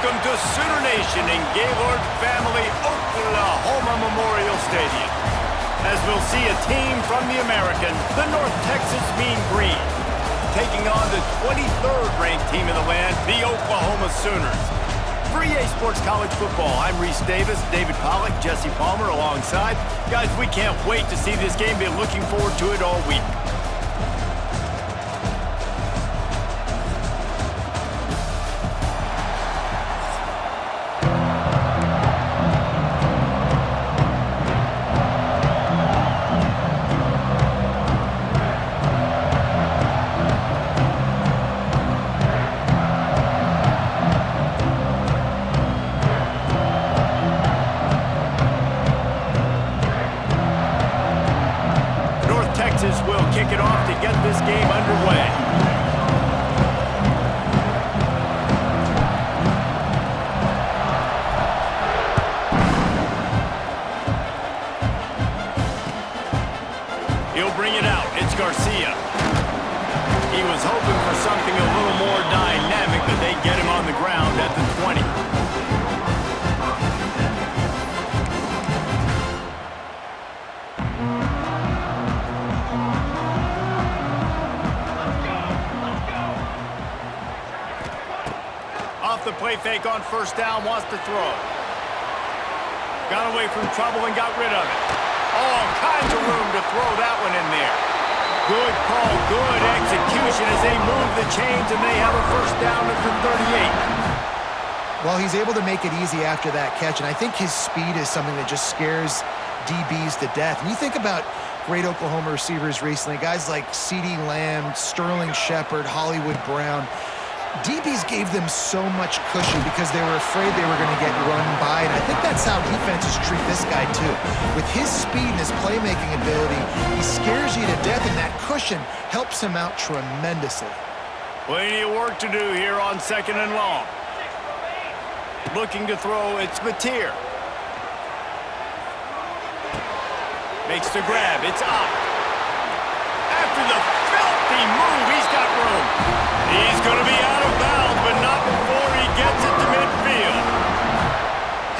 Welcome to Sooner Nation in Gaylord Family Oklahoma Memorial Stadium. As we'll see a team from the American, the North Texas Mean Green, taking on the 23rd ranked team in the land, the Oklahoma Sooners. For EA Sports College Football, I'm Reese Davis, David Pollack, Jesse Palmer alongside. Guys, we can't wait to see this game. Been looking forward to it all week. Will kick it off to get this game underway. He'll bring it out. It's Garcia. He was hoping for something a little more dynamic, but they get him on the ground at the 20. The play fake on first down, wants to throw. Got away from trouble and got rid of it. All kinds of room to throw that one in there. Good call, good execution as they move the chains and they have a first down at the 38. Well, he's able to make it easy after that catch, and I think his speed is something that just scares DBs to death. And you think about great Oklahoma receivers recently, guys like CeeDee Lamb, Sterling Shepard, Hollywood Brown. DBs gave them so much cushion because they were afraid they were going to get run by, and I think that's how defenses treat this guy too. With his speed and his playmaking ability, he scares you to death, and that cushion helps him out tremendously. Plenty of work to do here on second and long. Looking to throw, it's Mateer. Makes the grab, it's up. After the filthy move, he's got room. He's going to be out of bounds, but not before he gets it to midfield.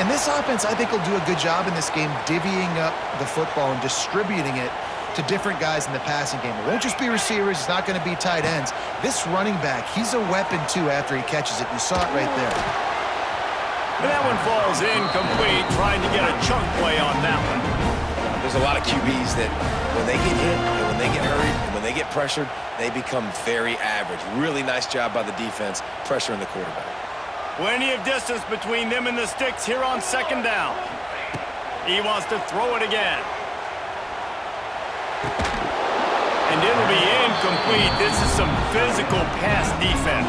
And this offense, I think, will do a good job in this game divvying up the football and distributing it to different guys in the passing game. It won't just be receivers. It's not going to be tight ends. This running back, he's a weapon, too, after he catches it. You saw it right there. And that one falls incomplete, trying to get a chunk play on that one. There's a lot of QBs that when they get hit and when they get hurried and when they get pressured, they become very average. Really nice job by the defense, pressuring the quarterback. Plenty of distance between them and the sticks here on second down. He wants to throw it again. And it'll be incomplete. This is some physical pass defense.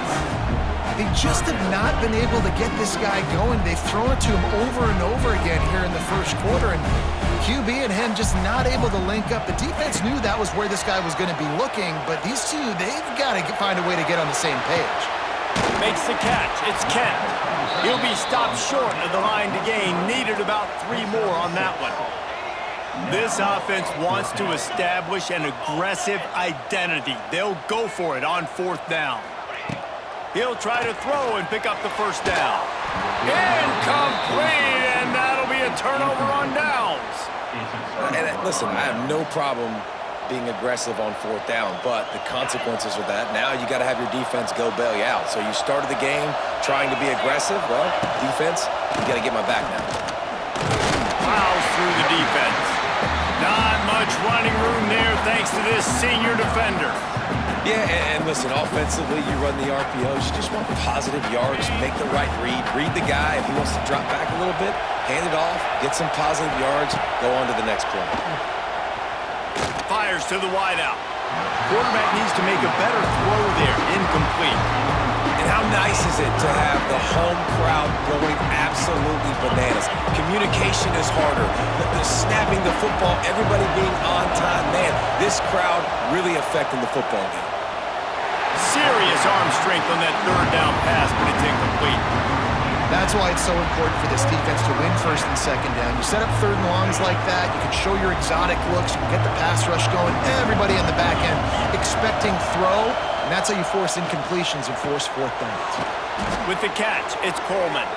They just have not been able to get this guy going. They've thrown it to him over and over again here in the first quarter, and QB and him just not able to link up. The defense knew that was where this guy was going to be looking, but these two, they've got to find a way to get on the same page. Makes the catch. It's Kent. He'll be stopped short of the line to gain. Needed about 3 more on that one. This offense wants to establish an aggressive identity. They'll go for it on fourth down. He'll try to throw and pick up the first down. Incomplete, and that'll be a turnover on downs. And listen, I have no problem being aggressive on fourth down, but the consequences of that, now you got to have your defense go bail you out. So you started the game trying to be aggressive. Well, defense, you got to get my back now. Plows through the defense. Not much running room there thanks to this senior defender. Yeah, and listen, offensively, you run the RPOs. You just want positive yards, make the right read the guy. If he wants to drop back a little bit, hand it off, get some positive yards, go on to the next play. Fires to the wideout. Quarterback needs to make a better throw there. Incomplete. And how nice is it to have the home crowd going absolutely bananas? Communication is harder. The snapping the football, everybody being on time. Man, this crowd really affecting the football game. Serious arm strength on that third down pass, but it's incomplete. That's why it's so important for this defense to win first and second down. You set up third and longs like that, you can show your exotic looks, you can get the pass rush going, everybody on the back end expecting throw, and that's how you force incompletions and force fourth downs. With the catch, it's Coleman.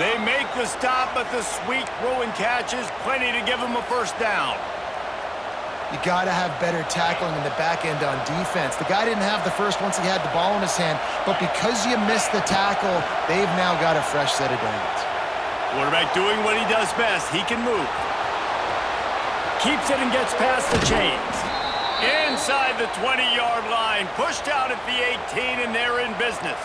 They make the stop, but the sweet throwing catch is plenty to give them a first down. You got to have better tackling in the back end on defense. The guy didn't have the first once he had the ball in his hand, but because you missed the tackle, they've now got a fresh set of downs. Quarterback doing what he does best. He can move. Keeps it and gets past the chains. Inside the 20-yard line, pushed out at the 18, and they're in business.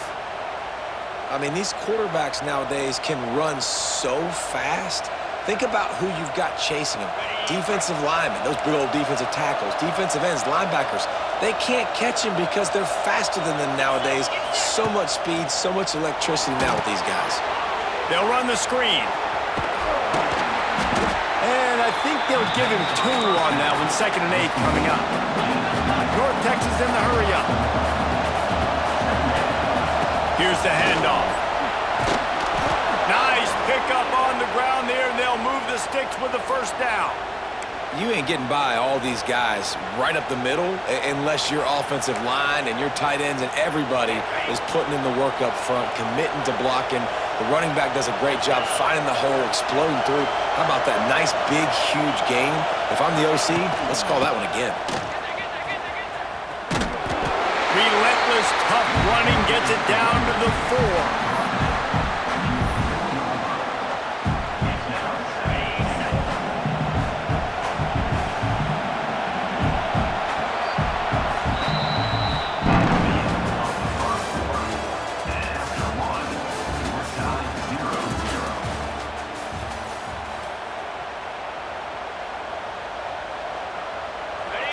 I mean, these quarterbacks nowadays can run so fast. Think about who you've got chasing them. Defensive linemen, those big old defensive tackles, defensive ends, linebackers. They can't catch him because they're faster than them nowadays. So much speed, so much electricity now with these guys. They'll run the screen. And I think they'll give him 2 on that one, 2nd and 8 coming up. North Texas in the hurry up. Here's the handoff. Nice pickup on the ground there, and they'll move the sticks with the first down. You ain't getting by all these guys right up the middle unless your offensive line and your tight ends and everybody is putting in the work up front, committing to blocking. The running back does a great job finding the hole, exploding through. How about that nice, big, huge gain? If I'm the OC, let's call that one again. Relentless, tough running gets it down to the 4.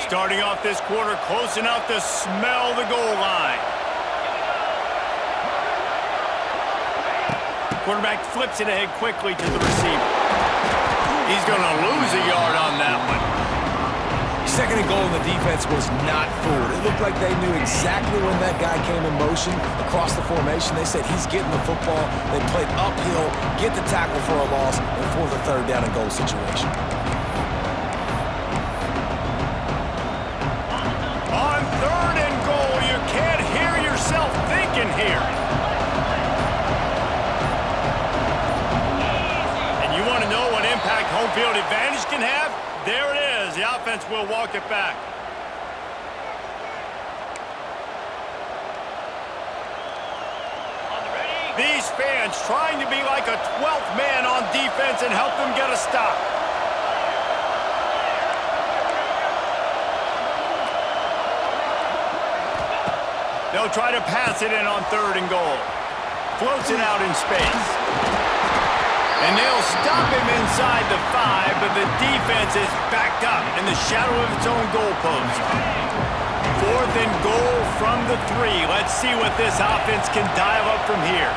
Starting off this quarter close enough to smell the goal line. Quarterback flips it ahead quickly to the receiver. He's going to lose a yard on that one. 2nd and goal, and the defense was not fooled. It looked like they knew exactly when that guy came in motion across the formation. They said he's getting the football. They played uphill, get the tackle for a loss, and for the 3rd down and goal situation. On 3rd and goal, you can't hear yourself thinking here. And you want to know what impact home field advantage can have? There it is. The offense will walk it back. These fans trying to be like a 12th man on defense and help them get a stop. They'll try to pass it in on 3rd and goal. Floats it out in space. And they'll stop him inside the 5, but the defense is backed up in the shadow of its own goalpost. 4th and goal from the 3. Let's see what this offense can dial up from here.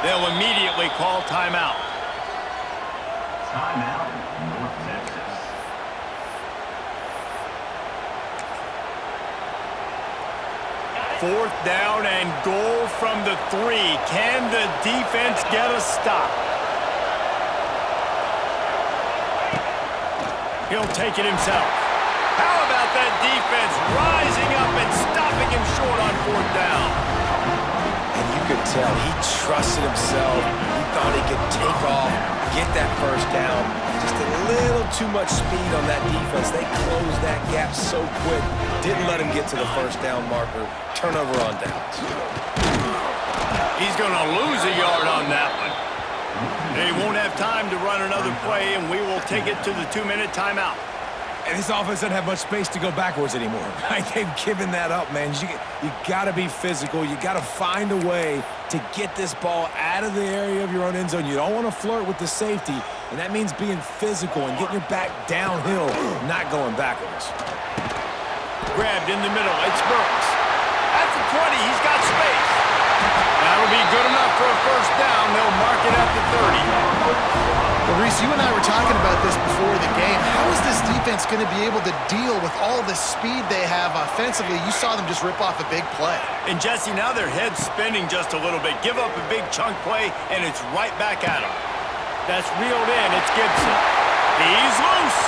They'll immediately call timeout. Timeout, North Texas. Fourth down and goal from the 3. Can the defense get a stop? He'll take it himself. How about that defense rising up and stopping him short on 4th down? And you could tell he trusted himself. He thought he could take off, get that first down. Just a little too much speed on that defense. They closed that gap so quick. Didn't let him get to the first down marker. Turnover on downs. He's going to lose a yard on that one. They won't have time to run another play, and we will take it to the 2-minute timeout. And this offense doesn't have much space to go backwards anymore. They've given that up, man. You got to be physical. You got to find a way to get this ball out of the area of your own end zone. You don't want to flirt with the safety, and that means being physical and getting your back downhill, not going backwards. Grabbed in the middle. It's Burks. At the 20, he's got space. That'll be good enough for a first down. They'll mark it at the 30. Well, Reese, you and I were talking about this before the game. How is this defense going to be able to deal with all the speed they have offensively? You saw them just rip off a big play. And, Jesse, now their head's spinning just a little bit. Give up a big chunk play, and it's right back at them. That's reeled in. It's Gibson. He's loose.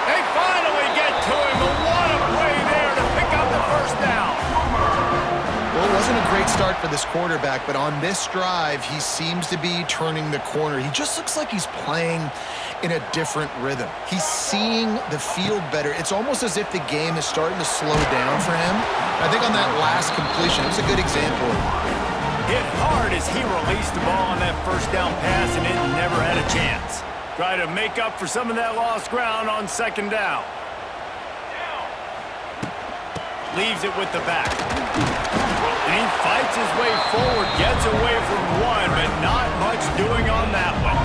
They finally get to him, but what a play there to wasn't a great start for this quarterback, but on this drive, he seems to be turning the corner. He just looks like he's playing in a different rhythm. He's seeing the field better. It's almost as if the game is starting to slow down for him. I think on that last completion, it was a good example. Hit hard as he released the ball on that first down pass, and it never had a chance. Try to make up for some of that lost ground on second down. Leaves it with the back. And he fights his way forward, gets away from one, but not much doing on that one.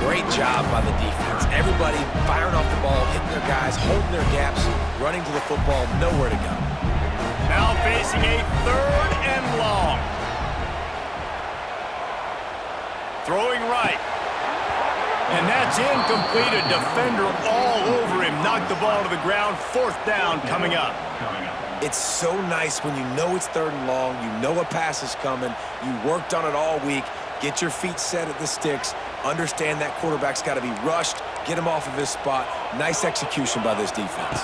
Great job by the defense. Everybody firing off the ball, hitting their guys, holding their gaps, running to the football, nowhere to go. Now facing a 3rd and long. Throwing right. And that's incomplete. A defender all over him. Knocked the ball to the ground. 4th down coming up. It's so nice when you know it's 3rd and long, you know a pass is coming, you worked on it all week, get your feet set at the sticks, understand that quarterback's got to be rushed, get him off of his spot. Nice execution by this defense.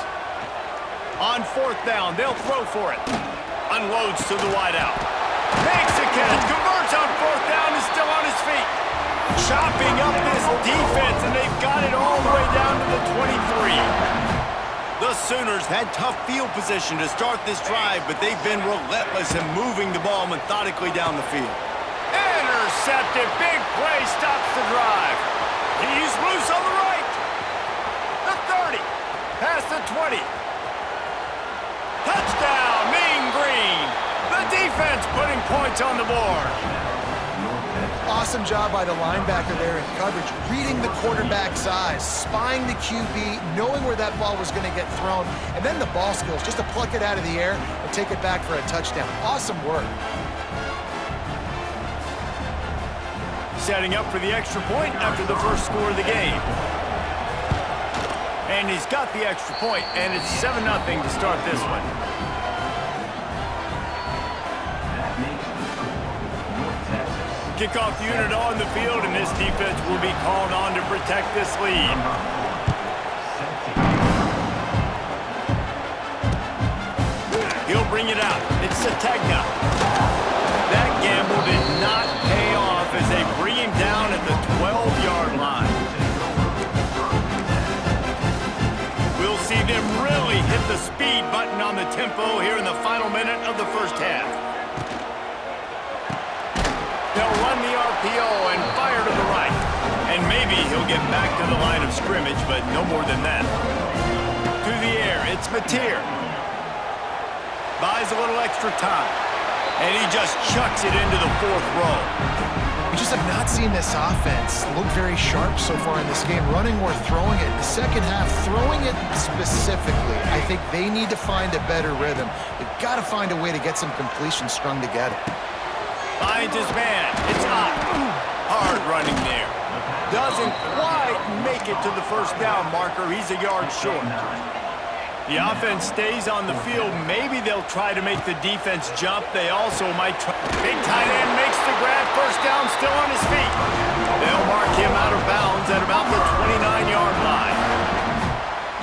On 4th down, they'll throw for it. Unloads to the wideout. Makes a catch, converts on 4th down, is still on his feet. Chopping up this defense, and they've got it all the way down to the 23. The Sooners had tough field position to start this drive, but they've been relentless in moving the ball methodically down the field. Intercepted, big play, stops the drive. He's loose on the right. The 30, past the 20. Touchdown, Mean Green. The defense putting points on the board. Awesome job by the linebacker there in coverage, reading the quarterback's eyes, spying the QB, knowing where that ball was going to get thrown, and then the ball skills, just to pluck it out of the air and take it back for a touchdown. Awesome work. Setting up for the extra point after the first score of the game. And he's got the extra point, and it's 7-0 to start this one. Kickoff unit on the field, and this defense will be called on to protect this lead. He'll bring it out. It's Sategna. That gamble did not pay off as they bring him down at the 12-yard line. We'll see them really hit the speed button on the tempo here in the final minute of the first half. They'll run the RPO and fire to the right. And maybe he'll get back to the line of scrimmage, but no more than that. To the air, it's Mateer. Buys a little extra time. And he just chucks it into the 4th row. We just have not seen this offense look very sharp so far in this game, running or throwing it. In the second half, throwing it specifically, I think they need to find a better rhythm. They've got to find a way to get some completions strung together. Finds his man. It's hot. Hard running there. Doesn't quite make it to the first down marker. He's a yard short. The offense stays on the field. Maybe they'll try to make the defense jump. They also might try. Big tight end makes the grab. First down, still on his feet. They'll mark him out of bounds at about the 29-yard line.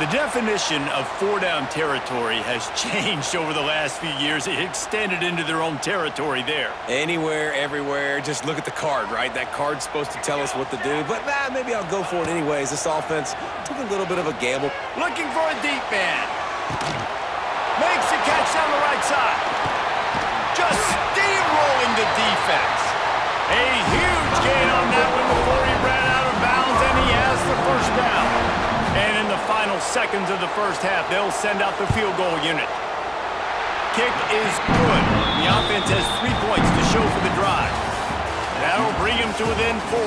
The definition of 4-down territory has changed over the last few years. It extended into their own territory there. Anywhere, everywhere, just look at the card, right? That card's supposed to tell us what to do, but maybe I'll go for it anyways. This offense took a little bit of a gamble. Looking for a deep man. Makes a catch down the right side. Just steamrolling the defense. A huge gain on that one before he ran out of bounds, and he has the first down. And in the final seconds of the first half, they'll send out the field goal unit. Kick is good. The offense has 3 points to show for the drive. That'll bring him to within 4.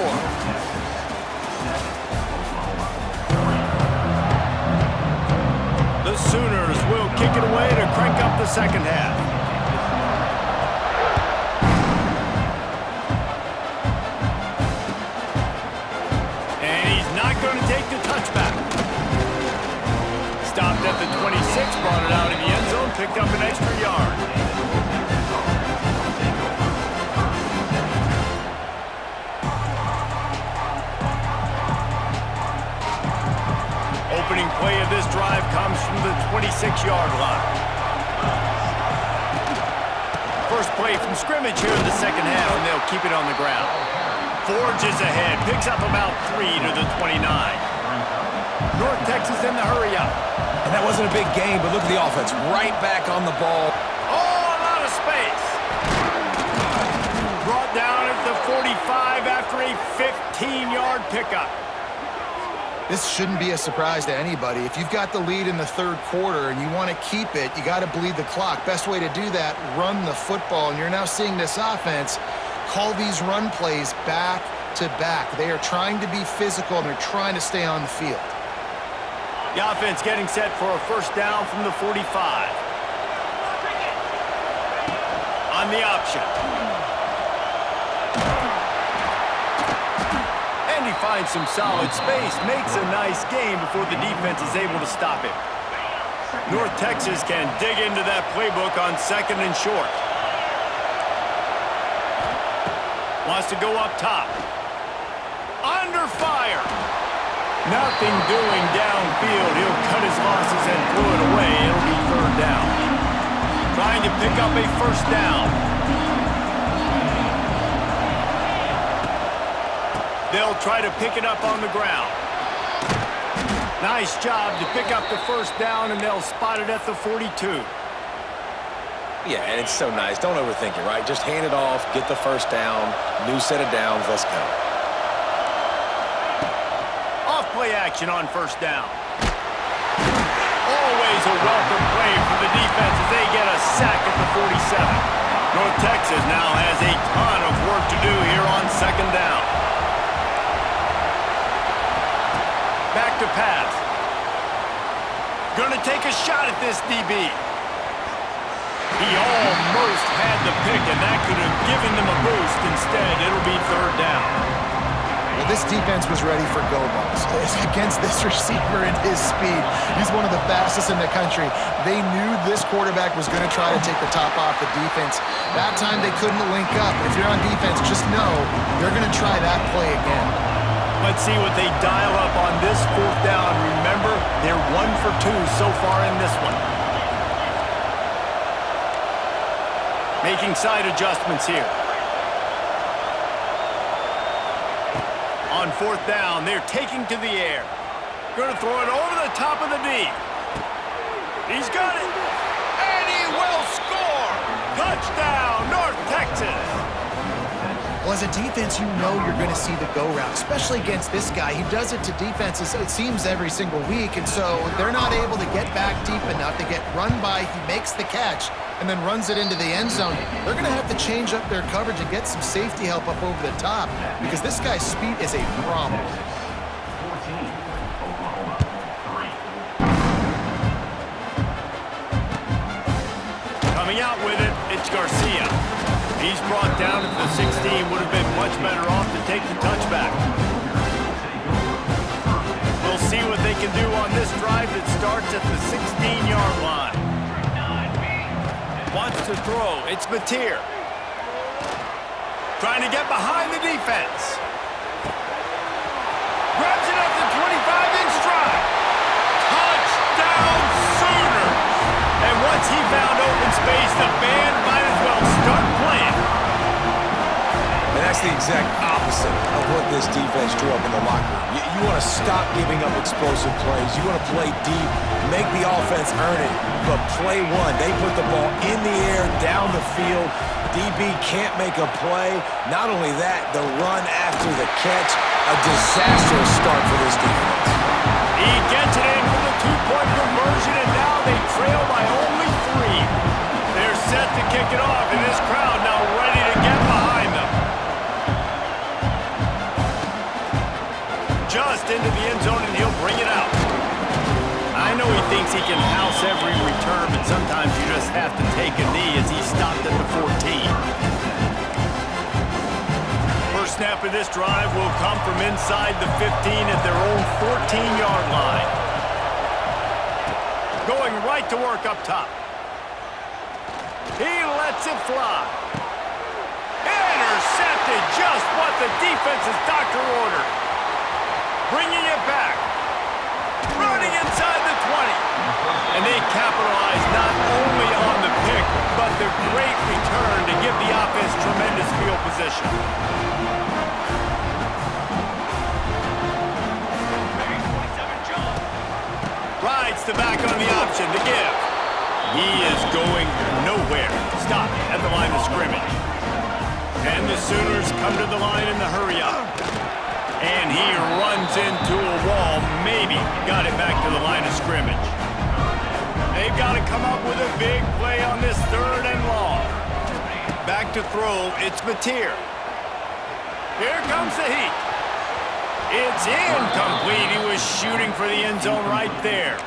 The Sooners will kick it away to crank up the second half. And he's not going to take the touchback. Stopped at the 26, brought it out of the end zone, picked up an extra yard. Opening play of this drive comes from the 26-yard line. First play from scrimmage here in the second half, and they'll keep it on the ground. Forges ahead, picks up about 3 to the 29. North Texas in the hurry up. And that wasn't a big gain, but look at the offense. Right back on the ball. Oh, a lot of space. Brought down at the 45 after a 15-yard pickup. This shouldn't be a surprise to anybody. If you've got the lead in the third quarter and you want to keep it, you got to bleed the clock. Best way to do that, run the football. And you're now seeing this offense call these run plays back to back. They are trying to be physical, and they're trying to stay on the field. The offense getting set for a first down from the 45. On the option. And he finds some solid space, makes a nice gain before the defense is able to stop him. North Texas can dig into that playbook on second and short. Wants to go up top. Under fire. Nothing doing downfield. He'll cut his losses and throw it away. It'll be third down. Trying to pick up a first down. They'll try to pick it up on the ground. Nice job to pick up the first down, and they'll spot it at the 42. Yeah, and it's so nice. Don't overthink it, right? Just hand it off, get the first down, new set of downs, let's go. Off-play action on first down. Always a welcome play for the defense as they get a sack at the 47. North Texas now has a ton of work to do here on second down. Back to pass. Gonna take a shot at this DB. He almost had the pick, and that could have given them a boost. Instead, it'll be third down. Well, this defense was ready for go-balls. Against this receiver and his speed, he's one of the fastest in the country. They knew this quarterback was going to try to take the top off the defense. That time they couldn't link up. If you're on defense, just know they're going to try that play again. Let's see what they dial up on this fourth down. Remember, they're 1 for 2 so far in this one. Making side adjustments here. On fourth down, they're taking to the air. Going to throw it over the top of the knee. He's got it. And he will score. Touchdown, North Texas. Well, as a defense, you know you're going to see the go route, especially against this guy. He does it to defenses, it seems, every single week, and so they're not able to get back deep enough to get run by. He makes the catch and then runs it into the end zone. They're going to have to change up their coverage and get some safety help up over the top because this guy's speed is a problem. 14, Oklahoma, 3. Coming out with it, it's Garcia. He's brought down at the 16. Would have been much better off to take the touchback. We'll see what they can do on this drive that starts at the 16-yard line. Wants to throw. It's Mateer. Trying to get behind the defense. Grabs it at the 25 in stride. Touchdown Sooners! And once he found open space, the band might as well start playing. And that's the exact opposite of what this defense drew up in the locker room. You want to stop giving up explosive plays. You want to play deep, make the offense earn it. But play one, they put the ball in the air, down the field. DB can't make a play. Not only that, the run after the catch, a disastrous start for this defense. He gets it in for the two-point conversion, and now they trail by only 3. They're set to kick it off, and this crowd now ready to get behind them. Just into the end zone, and he'll bring it out. I know he thinks he can house every return, but sometimes you just have to take a knee as he stopped at the 14. First snap of this drive will come from inside the 15 at their own 14-yard line. Going right to work up top. He lets it fly. Intercepted, just what the defense's doctor ordered. Bringing it back. Running inside the 20. And they capitalize not only on the pick, but the great return to this tremendous field position. Rides to back on the option to give. He is going nowhere. Stop at the line of scrimmage. And the Sooners come to the line in the hurry up. And he runs into a wall. Maybe got it back to the line of scrimmage. They've got to come up with a big play on this 3rd and long. Back to throw, it's Mateer. Here comes the heat. It's incomplete. He was shooting for the end zone right there.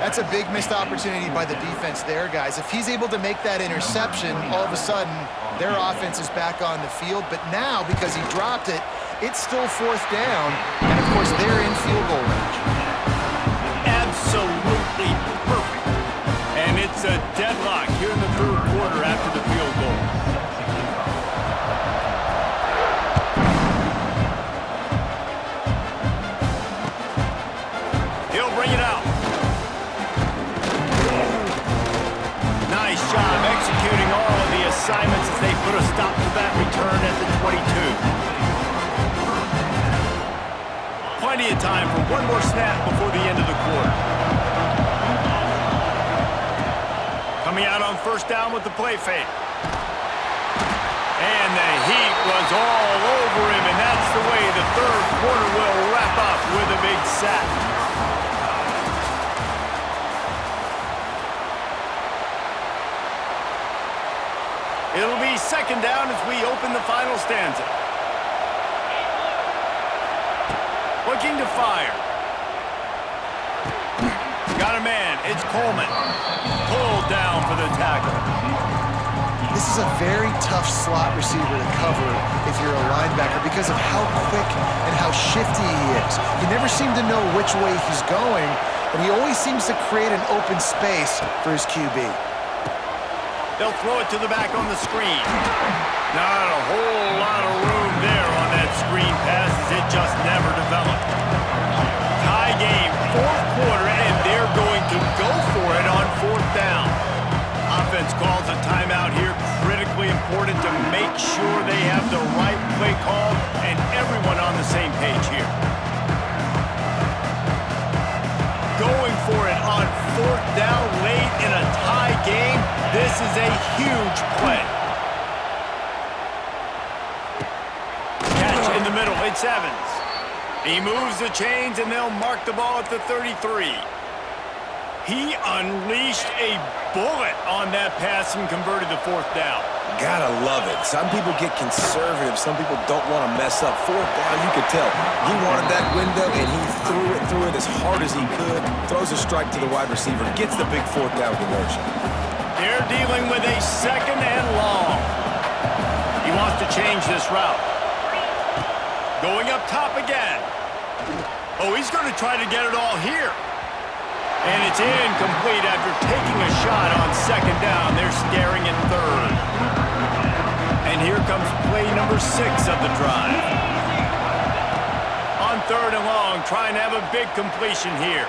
That's a big missed opportunity by the defense there, guys. If he's able to make that interception, all of a sudden, their offense is back on the field. But now, because he dropped it, it's still 4th down. And, of course, they're in field goal range. Absolutely perfect. And it's a deadlock here in the 3rd quarter after the field goal. He'll bring it out. Nice job executing all of the assignments as they put a stop to that return at the 22. Plenty of time for one more snap before the end of the quarter. Coming out on 1st down with the play fake. And the heat was all over him, and that's the way the 3rd quarter will wrap up with a big sack. It'll be 2nd down as we open the final stanza. Looking to fire. Got a man. It's Coleman. Pulled down for the tackle. This is a very tough slot receiver to cover if you're a linebacker because of how quick and how shifty he is. You never seem to know which way he's going, but he always seems to create an open space for his QB. They'll throw it to the back on the screen. Not a whole lot of room there on that screen pass as it just never developed. Tie game, 4th quarter, and they're going to go for it on 4th down. Offense calls a timeout here. Critically important to make sure they have the right play call and everyone on the same page here. Going for it on 4th down late in a tie game. This is a huge play. Catch in the middle. It's Evans. He moves the chains, and they'll mark the ball at the 33. He unleashed a bullet on that pass and converted the 4th down. Gotta love it. Some people get conservative. Some people don't want to mess up. 4th down, you could tell. He wanted that window, and he threw it as hard as he could. Throws a strike to the wide receiver. Gets the big 4th down conversion. They're dealing with a 2nd and long. He wants to change this route. Going up top again. Oh, he's going to try to get it all here. And it's incomplete after taking a shot on 2nd down. They're staring at 3rd. And here comes play number 6 of the drive. On 3rd and long, trying to have a big completion here.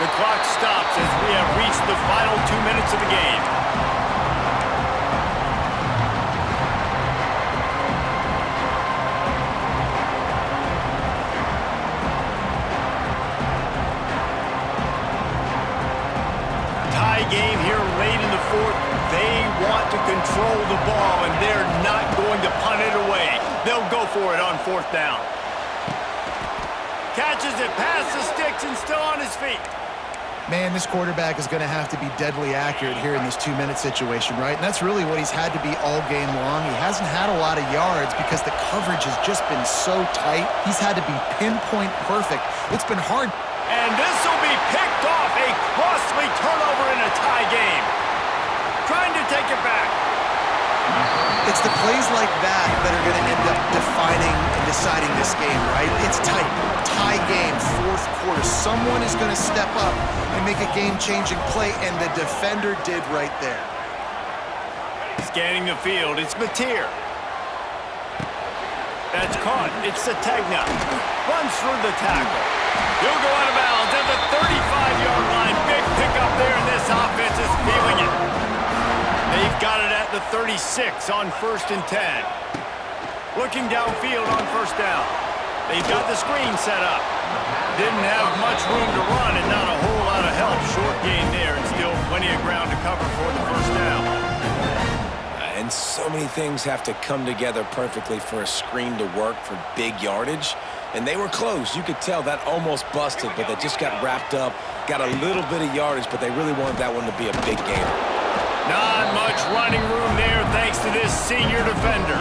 The clock stops as we have reached the final 2 minutes of the game. Game here late in the 4th. They want to control the ball, and they're not going to punt it away. They'll go for it on 4th down. Catches it past the sticks and still on his feet. Man, this quarterback is going to have to be deadly accurate here in this 2-minute situation, right? And that's really what he's had to be all game long. He hasn't had a lot of yards because the coverage has just been so tight. He's had to be pinpoint perfect. It's been hard. And this will be picked off. A costly turnover in a tie game. Trying to take it back. It's the plays like that that are going to end up defining and deciding this game, right? It's tight. Tie game, 4th quarter. Someone is going to step up and make a game-changing play, and the defender did right there. Scanning the field, it's Mateer. That's caught. It's Sategna. Runs through the tackle. He'll go out of bounds at the 35-yard line. Big pickup there, and this offense is feeling it. They've got it at the 36 on 1st and 10. Looking downfield on 1st down. They've got the screen set up. Didn't have much room to run and not a whole lot of help. Short gain there and still plenty of ground to cover for the 1st down. And so many things have to come together perfectly for a screen to work for big yardage. And they were close. You could tell that almost busted, but they just got wrapped up, got a little bit of yardage, but they really wanted that one to be a big gainer. Not much running room there thanks to this senior defender.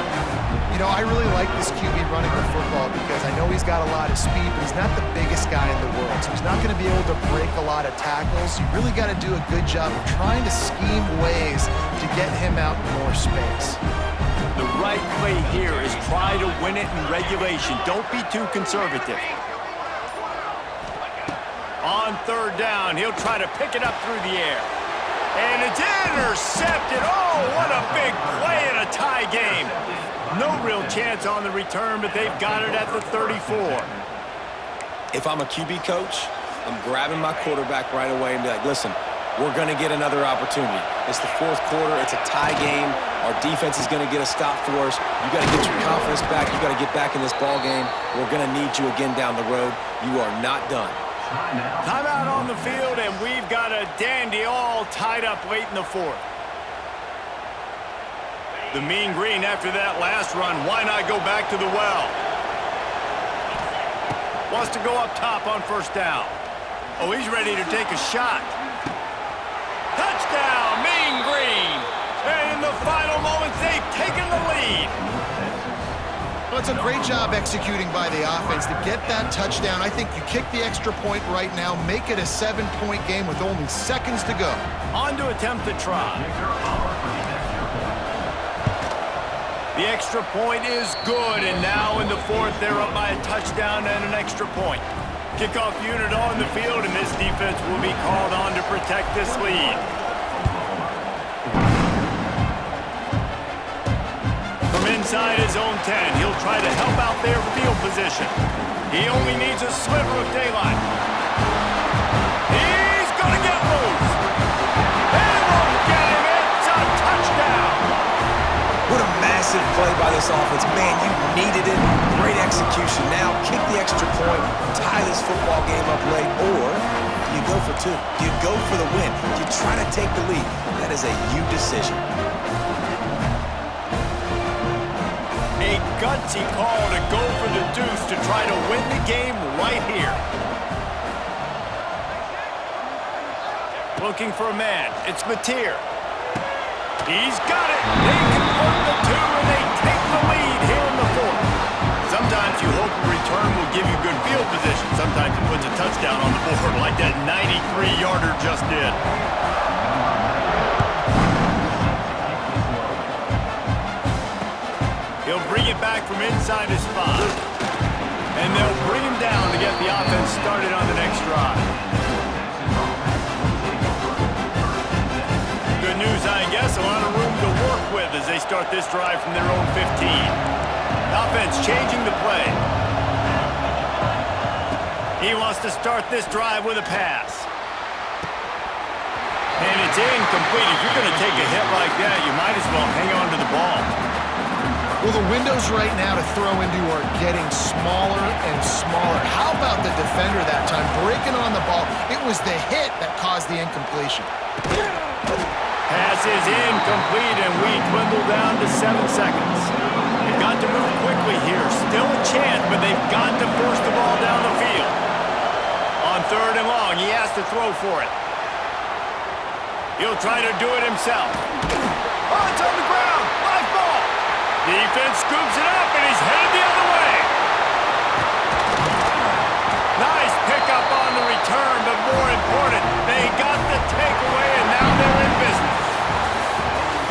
You know, I really like this QB running the football because I know he's got a lot of speed, but he's not the biggest guy in the world. So he's not going to be able to break a lot of tackles. You really got to do a good job of trying to scheme ways to get him out in more space. The right play here is try to win it in regulation. Don't be too conservative. On 3rd down, he'll try to pick it up through the air. And it's intercepted. Oh, what a big play in a tie game. No real chance on the return, but they've got it at the 34. If I'm a QB coach, I'm grabbing my quarterback right away and be like, listen, we're going to get another opportunity. It's the 4th quarter. It's a tie game. Our defense is going to get a stop for us. You got to get your confidence back. You got to get back in this ball game. We're going to need you again down the road. You are not done. Timeout on the field, and we've got a dandy all tied up late in the 4th. The Mean Green after that last run. Why not go back to the well? Wants to go up top on 1st down. Oh, he's ready to take a shot. Touchdown, Mean Green. And in the final moments, they've taken the lead. Well, it's a great job executing by the offense to get that touchdown. I think you kick the extra point right now, make it a 7-point game with only seconds to go. On to attempt the try. The extra point is good, and now in the 4th, they're up by a touchdown and an extra point. Kickoff unit on the field, and this defense will be called on to protect this lead. From inside his own 10, he'll try to help out their field position. He only needs a sliver of daylight. He's going to get loose. They won't get him. It's a touchdown. What a massive play by this offense. Man, you needed it. Great execution. Now kick the extra point, tie this football game up late, or you go for 2. You go for the win. You try to take the lead. That is a you decision. A gutsy call to go for the deuce to try to win the game right here. Looking for a man. It's Mateer. He's got it. They convert the 2, and they take the lead here in the 4th. Sometimes you hope a return will give you good field position. Sometimes it puts a touchdown on the board like that 93-yarder just did. He'll bring it back from inside his 5. And they'll bring him down to get the offense started on the next drive. Good news, I guess, a lot of room to work with as they start this drive from their own 15. Offense changing the play. He wants to start this drive with a pass. And it's incomplete. If you're going to take a hit like that, you might as well hang on to the ball. Well, the windows right now to throw into are getting smaller and smaller. How about the defender that time breaking on the ball? It was the hit that caused the incompletion. Pass is incomplete, and we dwindle down to 7 seconds. They've got to move quickly here. Still a chance, but they've got to force the ball down the field. On 3rd and long, he has to throw for it. He'll try to do it himself. Oh, it's on the ground. Live ball. Defense scoops it up, and he's headed the other way. Nice pickup on the return, but more important, they got the takeaway, and now they're in business.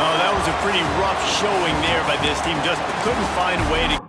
Oh, that was a pretty rough showing there by this team. Just couldn't find a way to